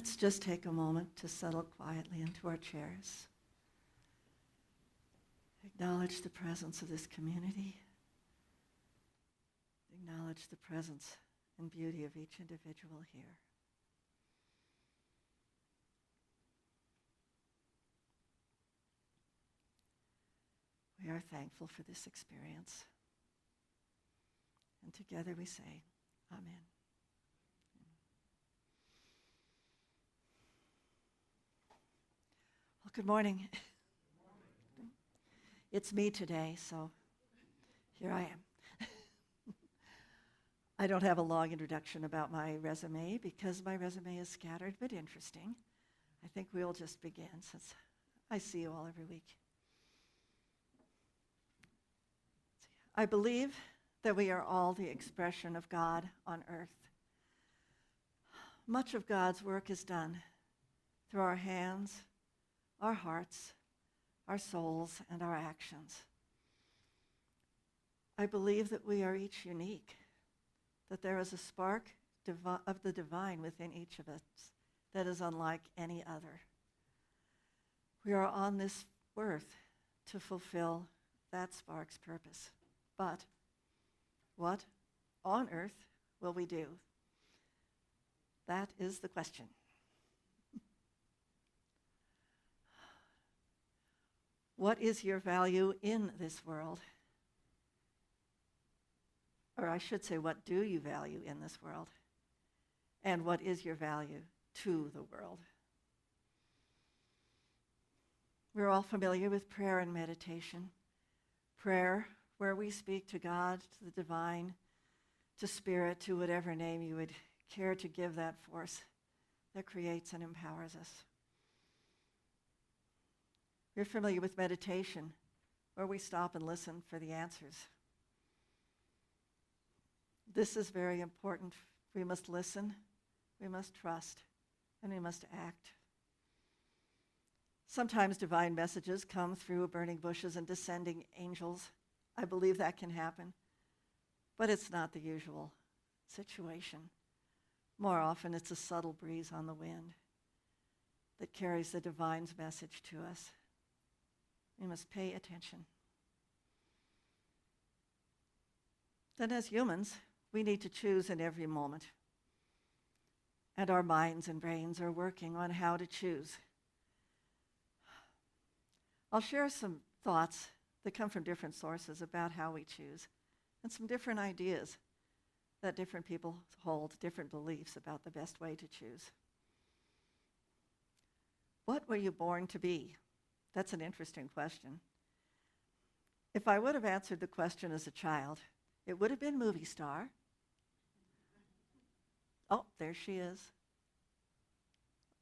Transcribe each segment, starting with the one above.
Let's just take a moment to settle quietly into our chairs. Acknowledge the presence of this community. Acknowledge the presence and beauty of each individual here. We are thankful for this experience. And together we say, Amen. Well, good morning. It's me today, so here I am. I don't have a long introduction about my resume because my resume is scattered but interesting. I think we'll just begin since I see you all every week. I believe that we are all the expression of God on earth. Much of God's work is done through our hands, our hearts, our souls, and our actions. I believe that we are each unique, that there is a spark of the divine within each of us that is unlike any other. We are on this earth to fulfill that spark's purpose. But what on earth will we do? That is the question. What is your value in this world? Or I should say, what do you value in this world? And what is your value to the world? We're all familiar with prayer and meditation. Prayer, where we speak to God, to the divine, to spirit, to whatever name you would care to give that force that creates and empowers us. We're familiar with meditation, where we stop and listen for the answers. This is very important. We must listen, we must trust, and we must act. Sometimes divine messages come through burning bushes and descending angels. I believe that can happen, but it's not the usual situation. More often, it's a subtle breeze on the wind that carries the divine's message to us. We must pay attention. Then as humans, we need to choose in every moment. And our minds and brains are working on how to choose. I'll share some thoughts that come from different sources about how we choose, and some different ideas that different people hold, different beliefs about the best way to choose. What were you born to be? That's an interesting question. If I would have answered the question as a child, it would have been movie star. Oh, there she is.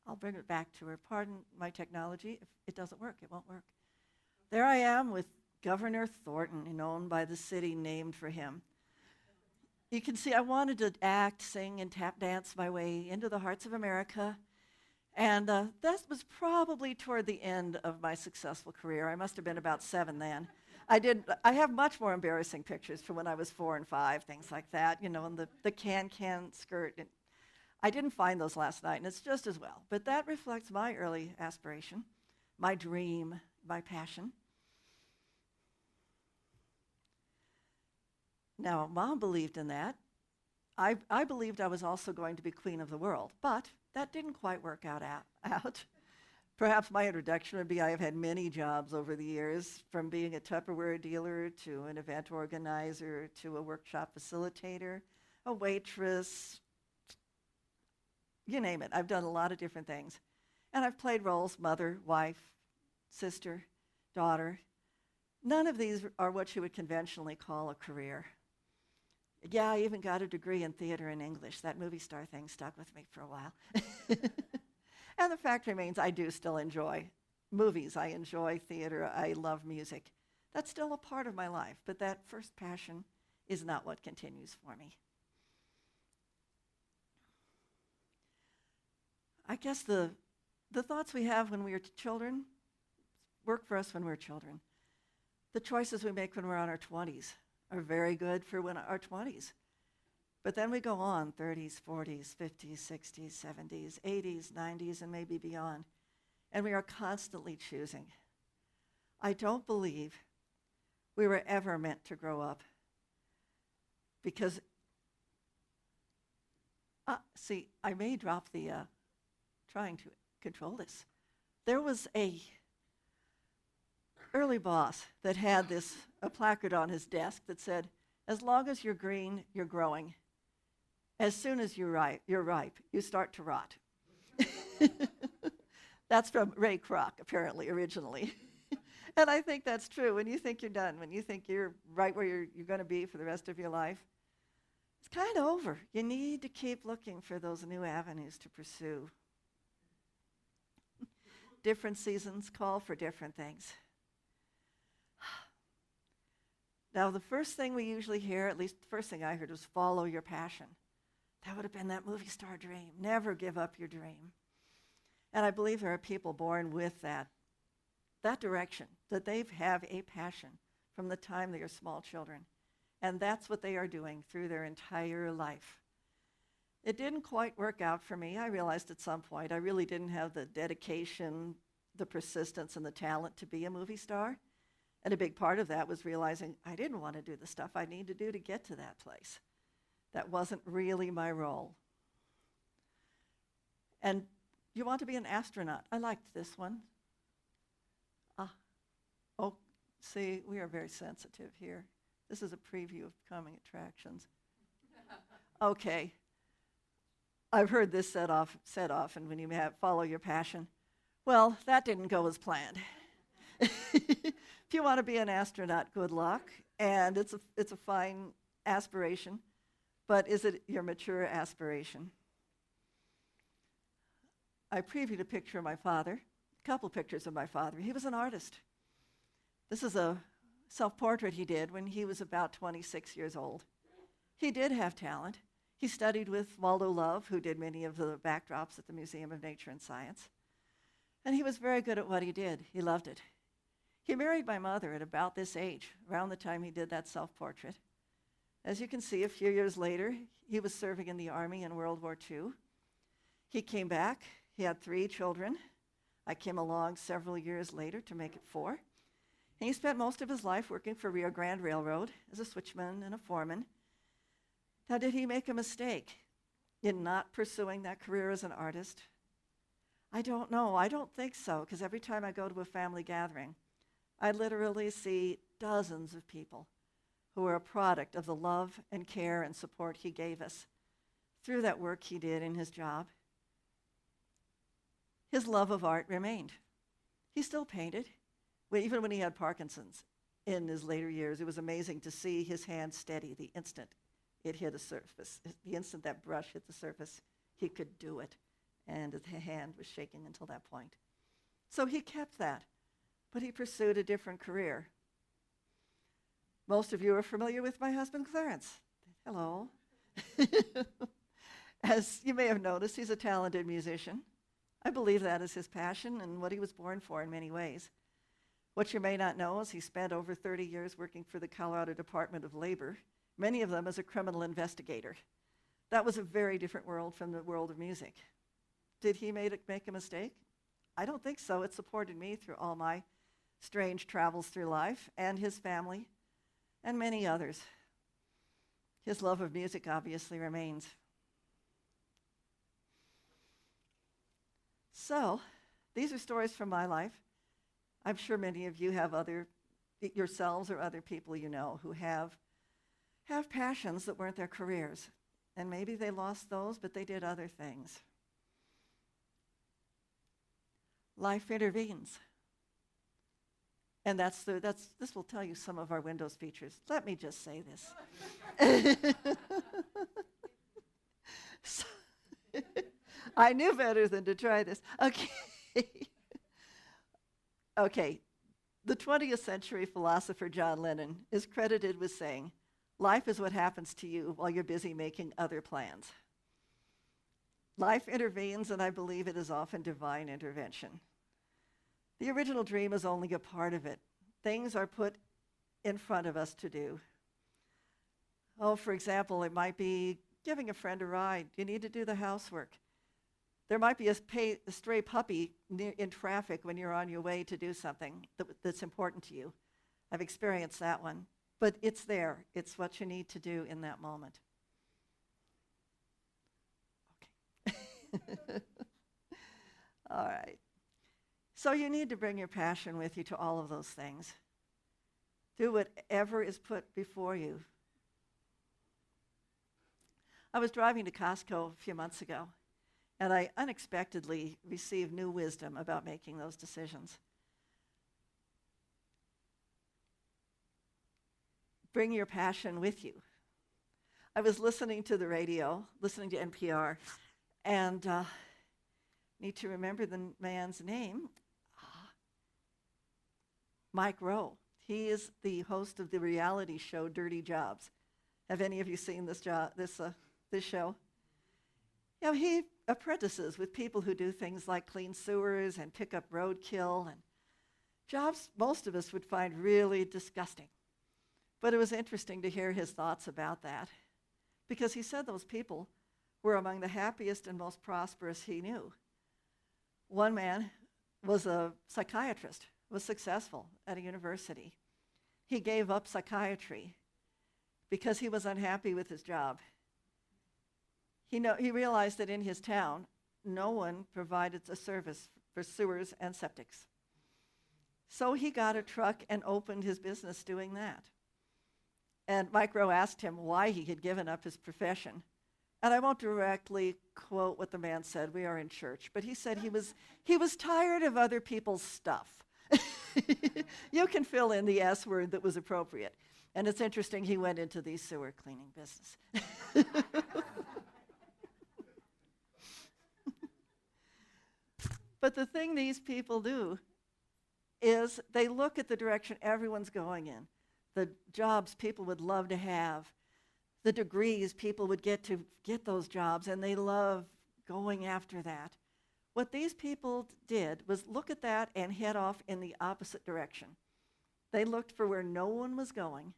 I'll bring it back to her. Pardon my technology. If it doesn't work, it won't work. There I am with Governor Thornton, known by the city named for him. You can see I wanted to act, sing, and tap dance my way into the hearts of America. And that was probably toward the end of my successful career. I must have been about 7 then. I have much more embarrassing pictures from when I was 4 and 5, things like that, and the can skirt. And I didn't find those last night, and it's just as well. But that reflects my early aspiration, my dream, my passion. Now, Mom believed in that. I believed I was also going to be queen of the world, but that didn't quite work out. Perhaps my introduction would be I have had many jobs over the years, from being a Tupperware dealer to an event organizer to a workshop facilitator, a waitress, you name it. I've done a lot of different things. And I've played roles: mother, wife, sister, daughter. None of these are what you would conventionally call a career. Yeah, I even got a degree in theater and English. That movie star thing stuck with me for a while. And the fact remains, I do still enjoy movies. I enjoy theater. I love music. That's still a part of my life, but that first passion is not what continues for me. I guess the thoughts we have when we are children work for us when we're children. The choices we make when we're in our 20s are very good for when our 20s. But then we go on 30s, 40s, 50s, 60s, 70s, 80s, 90s, and maybe beyond. And we are constantly choosing. I don't believe we were ever meant to grow up. Because, see, I may drop the trying to control this. There was a early boss that had a placard on his desk that said, as long as you're green, you're growing. As soon as you're ripe, you start to rot. That's from Ray Kroc, apparently, originally. And I think that's true. When you think you're done, when you think you're right where you're going to be for the rest of your life, it's kind of over. You need to keep looking for those new avenues to pursue. Different seasons call for different things. Now, the first thing we usually hear, at least the first thing I heard, was follow your passion. That would have been that movie star dream. Never give up your dream. And I believe there are people born with that direction, that they have a passion from the time they are small children. And that's what they are doing through their entire life. It didn't quite work out for me. I realized at some point I really didn't have the dedication, the persistence, and the talent to be a movie star. And a big part of that was realizing I didn't want to do the stuff I need to do to get to that place. That wasn't really my role. And you want to be an astronaut. I liked this one. Oh, see, we are very sensitive here. This is a preview of coming attractions. Okay. I've heard this said often when you follow your passion. Well, that didn't go as planned. If you want to be an astronaut, good luck. And it's a fine aspiration. But is it your mature aspiration? I previewed a picture of my father, a couple pictures of my father. He was an artist. This is a self-portrait he did when he was about 26 years old. He did have talent. He studied with Waldo Love, who did many of the backdrops at the Museum of Nature and Science. And he was very good at what he did. He loved it. He married my mother at about this age, around the time he did that self-portrait. As you can see, a few years later, he was serving in the Army in World War II. He came back. He had 3 children. I came along several years later to make it 4. And he spent most of his life working for Rio Grande Railroad as a switchman and a foreman. Now, did he make a mistake in not pursuing that career as an artist? I don't know. I don't think so, because every time I go to a family gathering, I literally see dozens of people who are a product of the love and care and support he gave us through that work he did in his job. His love of art remained. He still painted, even when he had Parkinson's in his later years. It was amazing to see his hand steady the instant it hit a surface. The instant that brush hit the surface, he could do it. And his hand was shaking until that point. So he kept that, but he pursued a different career. Most of you are familiar with my husband, Clarence. Hello. As you may have noticed, he's a talented musician. I believe that is his passion and what he was born for in many ways. What you may not know is he spent over 30 years working for the Colorado Department of Labor, many of them as a criminal investigator. That was a very different world from the world of music. Did he make a mistake? I don't think so. It supported me through all my strange travels through life, and his family, and many others. His love of music obviously remains. So, these are stories from my life. I'm sure many of you have yourselves or other people you know who have passions that weren't their careers. And maybe they lost those, but they did other things. Life intervenes. And this will tell you some of our Windows features. Let me just say this. So, I knew better than to try this. Okay. Okay. The 20th century philosopher John Lennon is credited with saying, "Life is what happens to you while you're busy making other plans." Life intervenes, and I believe it is often divine intervention. The original dream is only a part of it. Things are put in front of us to do. Oh, for example, it might be giving a friend a ride. You need to do the housework. There might be a stray puppy in traffic when you're on your way to do something that's important to you. I've experienced that one. But it's there. It's what you need to do in that moment. Okay. All right. So you need to bring your passion with you to all of those things. Do whatever is put before you. I was driving to Costco a few months ago, and I unexpectedly received new wisdom about making those decisions. Bring your passion with you. I was listening to the radio, listening to NPR, and need to remember the man's name, Mike Rowe. He is the host of the reality show Dirty Jobs. Have any of you seen this show? You know, he apprentices with people who do things like clean sewers and pick up roadkill and jobs most of us would find really disgusting. But it was interesting to hear his thoughts about that, because he said those people were among the happiest and most prosperous he knew. One man was a psychiatrist, was successful at a university. He gave up psychiatry because he was unhappy with his job. He realized that in his town, no one provided a service for sewers and septics. So he got a truck and opened his business doing that. And Mike Rowe asked him why he had given up his profession. And I won't directly quote what the man said, we are in church, but he said he was tired of other people's stuff. You can fill in the S word that was appropriate. And it's interesting, he went into the sewer cleaning business. But the thing these people do is they look at the direction everyone's going in, the jobs people would love to have, the degrees people would get to get those jobs, and they love going after that. What these people did was look at that and head off in the opposite direction. They looked for where no one was going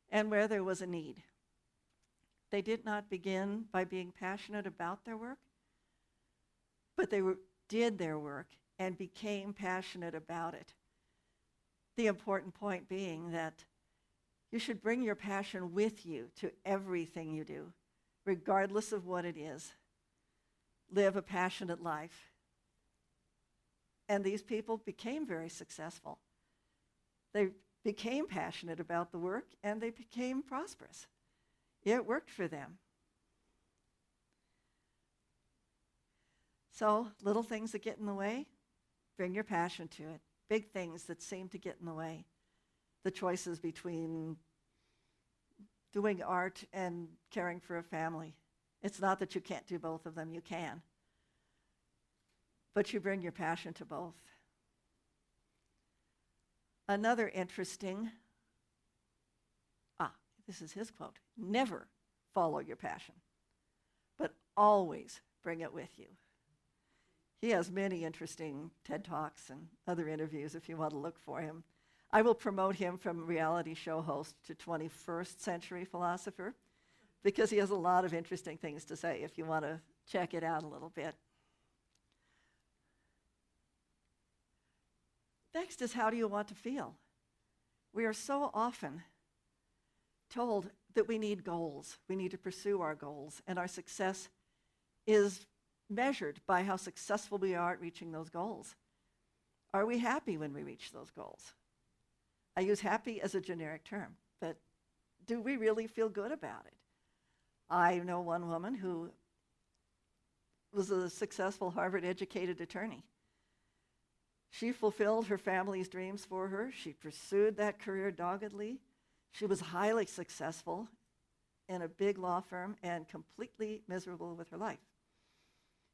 and where there was a need. They did not begin by being passionate about their work, but they did their work and became passionate about it. The important point being that you should bring your passion with you to everything you do, regardless of what it is. Live a passionate life. And these people became very successful. They became passionate about the work, and they became prosperous. It worked for them. So, little things that get in the way, bring your passion to it. Big things that seem to get in the way. The choices between doing art and caring for a family. It's not that you can't do both of them, you can. But you bring your passion to both. Another interesting, this is his quote, never follow your passion, but always bring it with you. He has many interesting TED Talks and other interviews if you want to look for him. I will promote him from reality show host to 21st century philosopher because he has a lot of interesting things to say if you want to check it out a little bit. Next is, how do you want to feel? We are so often told that we need goals. We need to pursue our goals, and our success is measured by how successful we are at reaching those goals. Are we happy when we reach those goals? I use happy as a generic term, but do we really feel good about it? I know one woman who was a successful Harvard-educated attorney. She fulfilled her family's dreams for her. She pursued that career doggedly. She was highly successful in a big law firm and completely miserable with her life.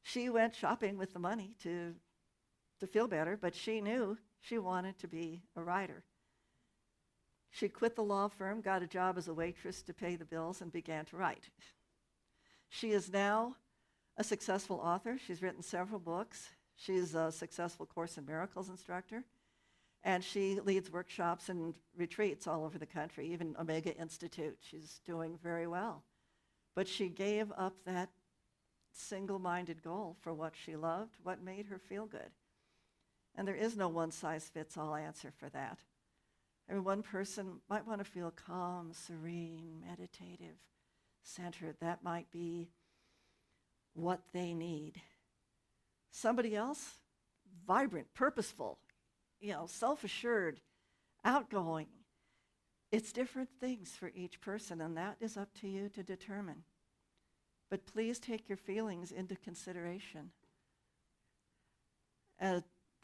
She went shopping with the money to feel better, but she knew she wanted to be a writer. She quit the law firm, got a job as a waitress to pay the bills, and began to write. She is now a successful author. She's written several books. She's a successful Course in Miracles instructor, and she leads workshops and retreats all over the country, even Omega Institute. She's doing very well. But she gave up that single-minded goal for what she loved, what made her feel good. And there is no one-size-fits-all answer for that. I mean, one person might want to feel calm, serene, meditative, centered. That might be what they need. Somebody else, vibrant, purposeful, self-assured, outgoing. It's different things for each person, and that is up to you to determine. But please take your feelings into consideration.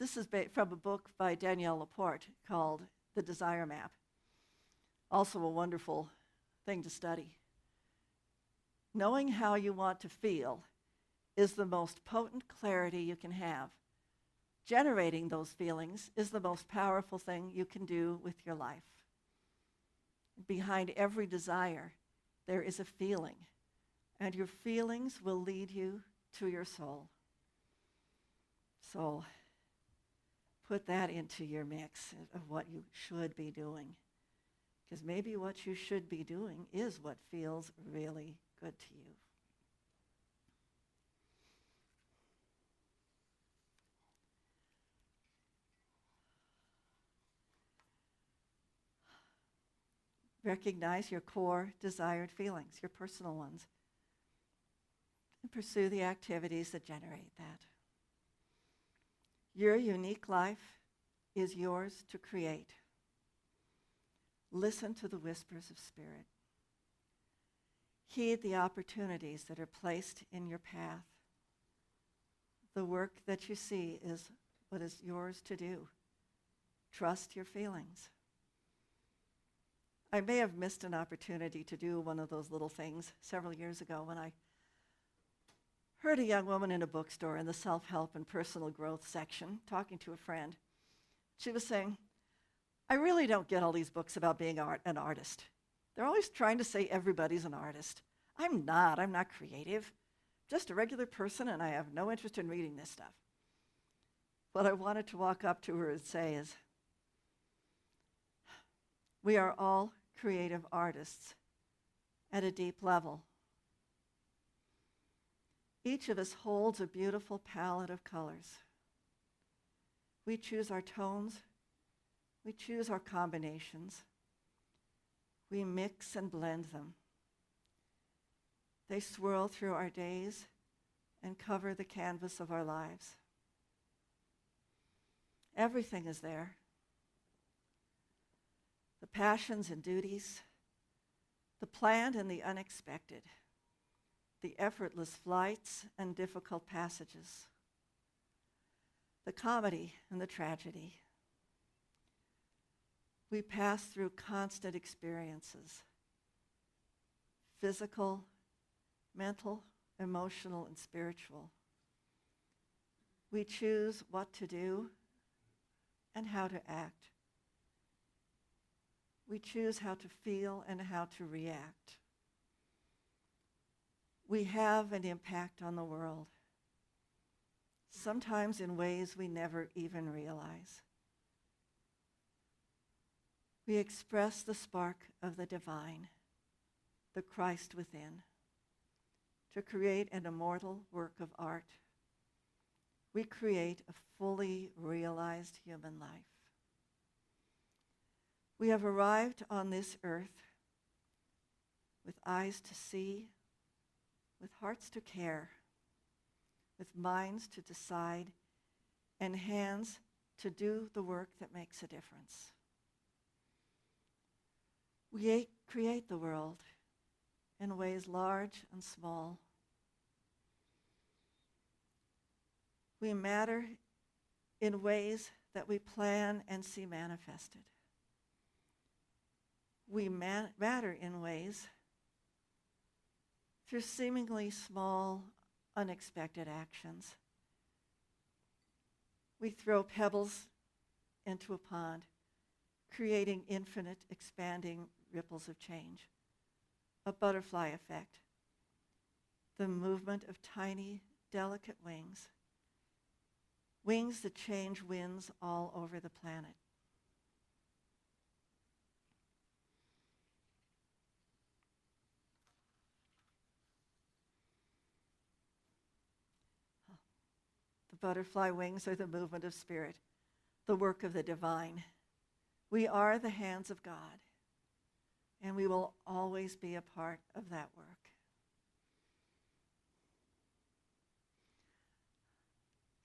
This is from a book by Danielle Laporte called The Desire Map. Also a wonderful thing to study. Knowing how you want to feel is the most potent clarity you can have. Generating those feelings is the most powerful thing you can do with your life. Behind every desire, there is a feeling, and your feelings will lead you to your soul. So put that into your mix of what you should be doing, because maybe what you should be doing is what feels really good to you. Recognize your core desired feelings, your personal ones, and pursue the activities that generate that. Your unique life is yours to create. Listen to the whispers of spirit. Heed the opportunities that are placed in your path. The work that you see is what is yours to do. Trust your feelings. I may have missed an opportunity to do one of those little things several years ago when I heard a young woman in a bookstore in the self-help and personal growth section talking to a friend. She was saying, I really don't get all these books about being an artist. They're always trying to say everybody's an artist. I'm not creative. Just a regular person, and I have no interest in reading this stuff. What I wanted to walk up to her and say is, we are all creative artists at a deep level. Each of us holds a beautiful palette of colors. We choose our tones. We choose our combinations. We mix and blend them. They swirl through our days and cover the canvas of our lives. Everything is there. The passions and duties, the planned and the unexpected, the effortless flights and difficult passages, the comedy and the tragedy. We pass through constant experiences, physical, mental, emotional, and spiritual. We choose what to do and how to act. We choose how to feel and how to react. We have an impact on the world, sometimes in ways we never even realize. We express the spark of the divine, the Christ within, to create an immortal work of art. We create a fully realized human life. We have arrived on this earth with eyes to see, with hearts to care, with minds to decide, and hands to do the work that makes a difference. We create the world in ways large and small. We matter in ways that we plan and see manifested. We matter in ways through seemingly small, unexpected actions. We throw pebbles into a pond, creating infinite, expanding ripples of change, a butterfly effect, the movement of tiny, delicate wings, wings that change winds all over the planet. The butterfly wings are the movement of spirit, the work of the divine. We are the hands of God, and we will always be a part of that work.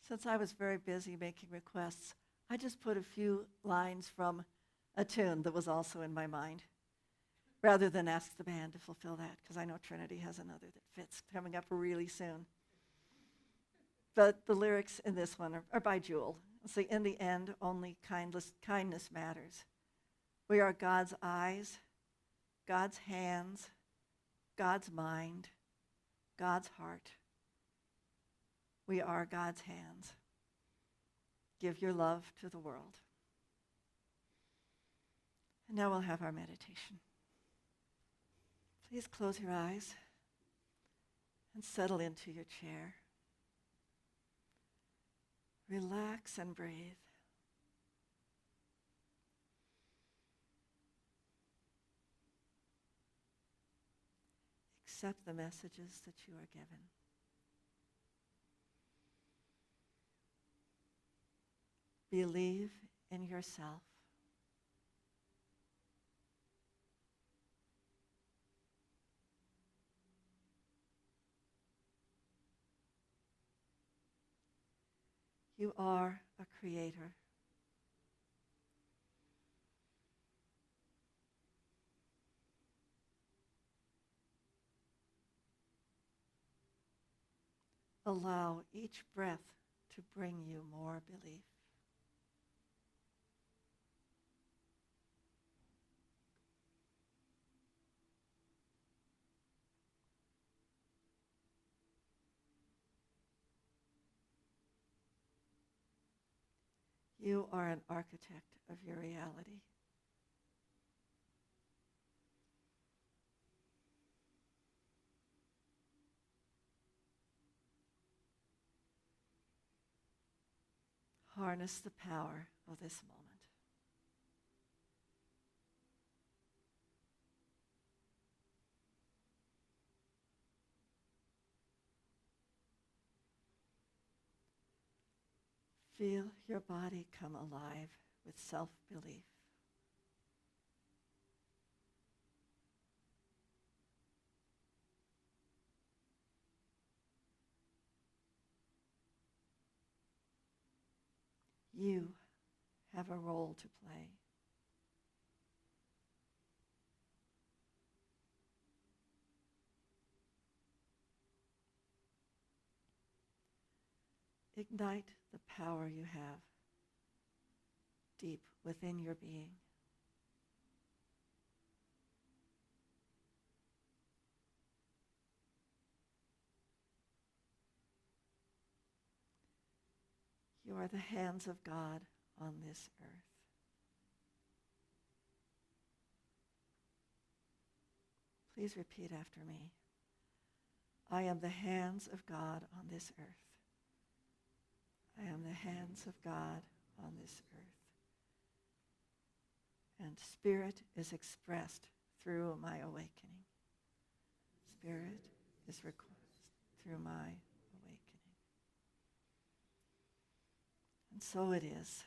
Since I was very busy making requests, I just put a few lines from a tune that was also in my mind, rather than ask the band to fulfill that, because I know Trinity has another that fits coming up really soon. But the lyrics in this one are by Jewel. See, in the end, only kindness matters. We are God's eyes, God's hands, God's mind, God's heart. We are God's hands. Give your love to the world. And now we'll have our meditation. Please close your eyes and settle into your chair. Relax and breathe. Accept the messages that you are given. Believe in yourself. You are a creator. Allow each breath to bring you more belief. You are an architect of your reality. Harness the power of this moment. Feel your body come alive with self-belief. You have a role to play. Ignite the power you have deep within your being. You are the hands of God on this earth. Please repeat after me. I am the hands of God on this earth. I am the hands of God on this earth. And spirit is expressed through my awakening. Spirit is expressed through my awakening. And so it is.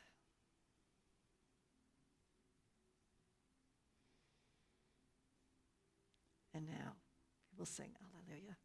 And now we will sing Alleluia.